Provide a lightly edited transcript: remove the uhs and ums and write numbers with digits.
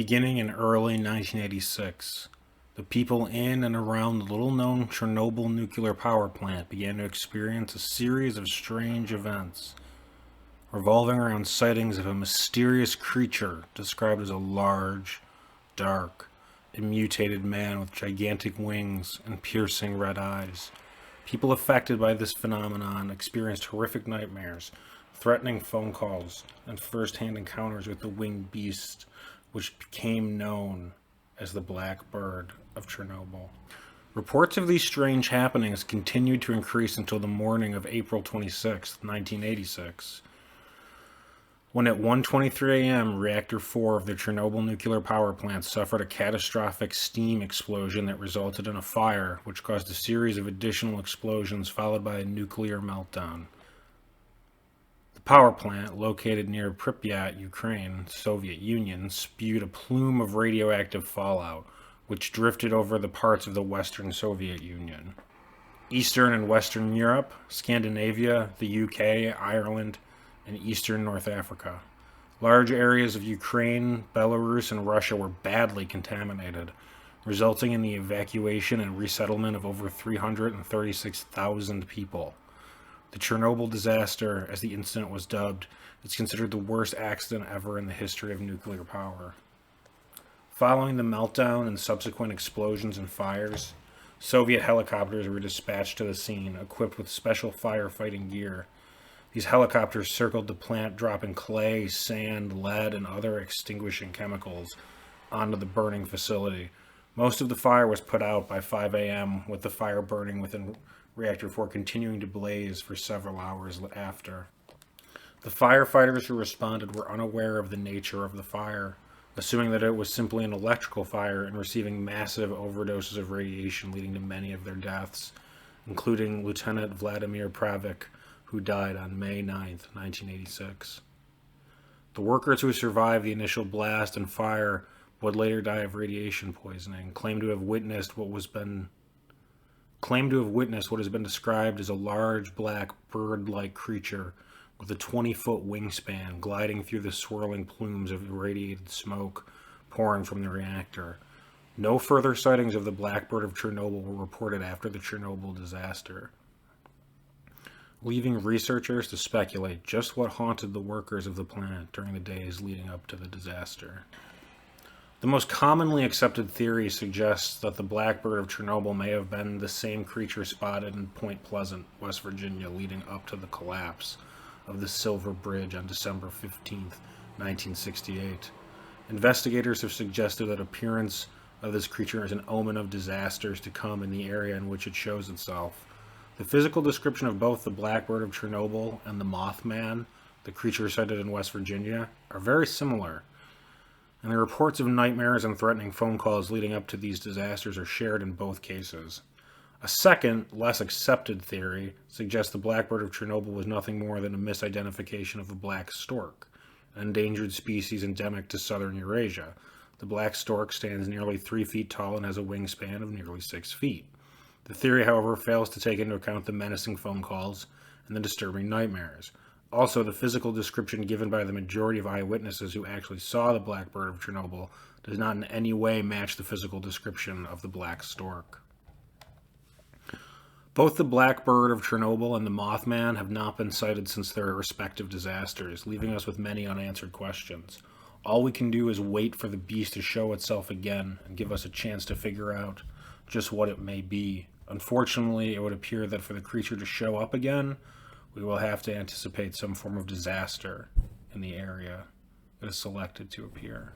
Beginning in early 1986, the people in and around the little-known Chernobyl nuclear power plant began to experience a series of strange events, revolving around sightings of a mysterious creature described as a large, dark, and mutated man with gigantic wings and piercing red eyes. People affected by this phenomenon experienced horrific nightmares, threatening phone calls, and first-hand encounters with the winged beast, which became known as the Black Bird of Chernobyl. Reports of these strange happenings continued to increase until the morning of April 26, 1986, when at 1:23 a.m. Reactor 4 of the Chernobyl nuclear power plant suffered a catastrophic steam explosion that resulted in a fire, which caused a series of additional explosions followed by a nuclear meltdown. The power plant, located near Pripyat, Ukraine, Soviet Union, spewed a plume of radioactive fallout, which drifted over the parts of the Western Soviet Union. Eastern and Western Europe, Scandinavia, the UK, Ireland, and Eastern North Africa. Large areas of Ukraine, Belarus, and Russia were badly contaminated, resulting in the evacuation and resettlement of over 336,000 people. The Chernobyl disaster, as the incident was dubbed, is considered the worst accident ever in the history of nuclear power. Following the meltdown and subsequent explosions and fires, Soviet helicopters were dispatched to the scene, equipped with special firefighting gear. These helicopters circled the plant, dropping clay, sand, lead, and other extinguishing chemicals onto the burning facility. Most of the fire was put out by 5 a.m., with the fire burning within Reactor 4 continuing to blaze for several hours after. The firefighters who responded were unaware of the nature of the fire, assuming that it was simply an electrical fire and receiving massive overdoses of radiation leading to many of their deaths, including Lieutenant Vladimir Pravik, who died on May 9, 1986. The workers who survived the initial blast and fire would later die of radiation poisoning, claimed to have witnessed what has been described as a large black bird-like creature with a 20-foot wingspan gliding through the swirling plumes of irradiated smoke pouring from the reactor. No further sightings of the Black Bird of Chernobyl were reported after the Chernobyl disaster, leaving researchers to speculate just what haunted the workers of the plant during the days leading up to the disaster. The most commonly accepted theory suggests that the Black Bird of Chernobyl may have been the same creature spotted in Point Pleasant, West Virginia, leading up to the collapse of the Silver Bridge on December 15, 1968. Investigators have suggested that appearance of this creature is an omen of disasters to come in the area in which it shows itself. The physical description of both the Black Bird of Chernobyl and the Mothman, the creature sighted in West Virginia, are very similar, and the reports of nightmares and threatening phone calls leading up to these disasters are shared in both cases. A second, less accepted theory suggests the Black Bird of Chernobyl was nothing more than a misidentification of the black stork, an endangered species endemic to southern Eurasia. The black stork stands nearly 3 feet tall and has a wingspan of nearly 6 feet. The theory, however, fails to take into account the menacing phone calls and the disturbing nightmares. Also, the physical description given by the majority of eyewitnesses who actually saw the Black Bird of Chernobyl does not in any way match the physical description of the black stork. Both the Black Bird of Chernobyl and the Mothman have not been sighted since their respective disasters, leaving us with many unanswered questions. All we can do is wait for the beast to show itself again and give us a chance to figure out just what it may be. Unfortunately, it would appear that for the creature to show up again, we will have to anticipate some form of disaster in the area it is selected to appear.